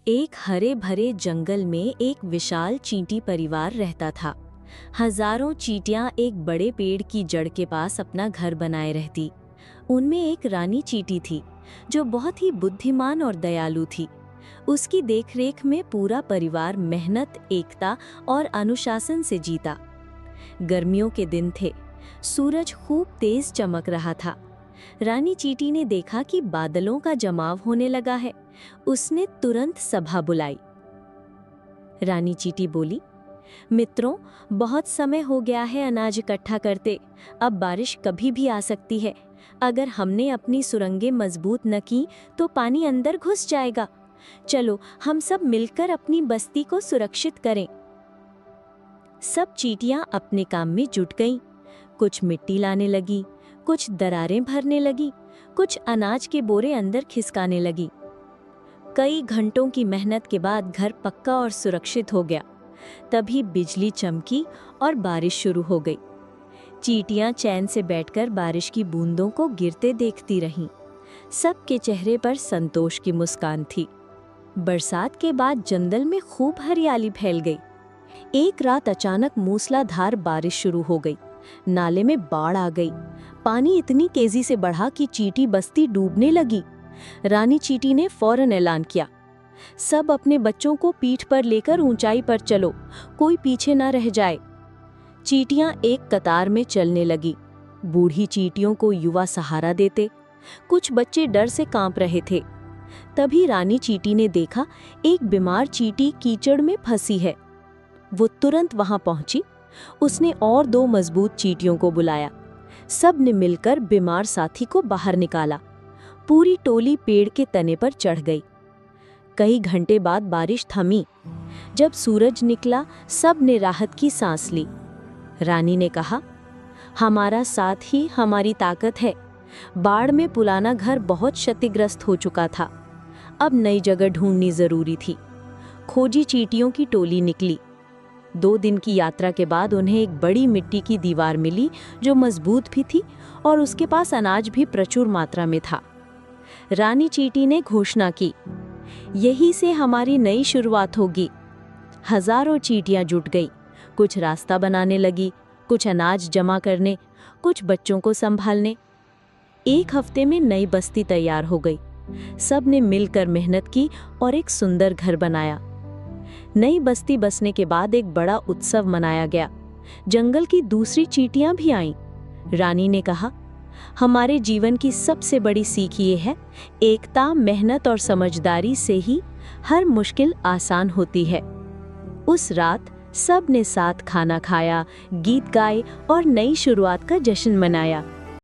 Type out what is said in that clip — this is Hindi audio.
एक हरे भरे जंगल में एक विशाल चींटी परिवार रहता था। हजारों चींटियां एक बड़े पेड़ की जड़ के पास अपना घर बनाए रहती। उनमें एक रानी चींटी थी जो बहुत ही बुद्धिमान और दयालु थी। उसकी देखरेख में पूरा परिवार मेहनत, एकता और अनुशासन से जीता। गर्मियों के दिन थे। सूरज खूब तेज चमक रहा था। रानी चींटी ने देखा कि बादलों का जमाव होने लगा है। उसने तुरंत सभा बुलाई। रानी चींटी बोली, मित्रों, बहुत समय हो गया है अनाज इकट्ठा करते। अब बारिश कभी भी आ सकती है। अगर हमने अपनी सुरंगें मजबूत न की तो पानी अंदर घुस जाएगा। चलो हम सब मिलकर अपनी बस्ती को सुरक्षित करें। सब चींटियां अपने काम में जुट गईं। कुछ मिट्टी लाने लगी, कुछ दरारें भरने लगी, कुछ अनाज के बोरे अंदर खिसकाने लगी। कई घंटों की मेहनत के बाद घर पक्का और सुरक्षित हो गया। तभी बिजली चमकी और बारिश शुरू हो गई। चींटियां चैन से बैठकर बारिश की बूंदों को गिरते देखती रहीं। सबके चेहरे पर संतोष की मुस्कान थी। बरसात के बाद जंगल में खूब हरियाली फैल गई। एक रात अचानक मूसलाधार बारिश शुरू हो गई। नाले में बाढ़ आ गई। पानी इतनी तेजी से बढ़ा कि चींटी बस्ती डूबने लगी। रानी चींटी ने फौरन ऐलान किया, सब अपने बच्चों को पीठ पर लेकर ऊंचाई पर चलो, कोई पीछे न रह जाए। चींटियां एक कतार में चलने लगी। बूढ़ी चींटियों को युवा सहारा देते। कुछ बच्चे डर से कांप रहे थे। तभी रानी चींटी ने देखा एक बीमार चींटी कीचड़ में फंसी है। वो तुरंत वहां पहुंची। उसने और 2 मजबूत चींटियों को बुलाया। सब ने मिलकर बीमार साथी को बाहर निकाला। पूरी टोली पेड़ के तने पर चढ़ गई। कई घंटे बाद बारिश थमी। जब सूरज निकला, सब ने राहत की सांस ली। रानी ने कहा, हमारा साथ ही हमारी ताकत है। बाढ़ में पुराना घर बहुत क्षतिग्रस्त हो चुका था। अब नई जगह ढूंढनी जरूरी थी। खोजी चींटियों की टोली निकली। 2 दिन की यात्रा के बाद उन्हें एक बड़ी मिट्टी की दीवार मिली जो मजबूत भी थी और उसके पास अनाज भी प्रचुर मात्रा में था। रानी चींटी ने घोषणा की, यहीं से हमारी नई शुरुआत होगी। हजारों चींटियां जुट गई। कुछ रास्ता बनाने लगी, कुछ अनाज जमा करने, कुछ बच्चों को संभालने। 1 हफ्ते में नई बस्ती तैयार हो गई। सब ने मिलकर मेहनत की और एक सुंदर घर बनाया। नई बस्ती बसने के बाद एक बड़ा उत्सव मनाया गया। जंगल की दूसरी चींटियां भी आईं। रानी ने कहा, हमारे जीवन की सबसे बड़ी सीख ये है, एकता, मेहनत और समझदारी से ही हर मुश्किल आसान होती है। उस रात सब ने साथ खाना खाया, गीत गाए और नई शुरुआत का जश्न मनाया।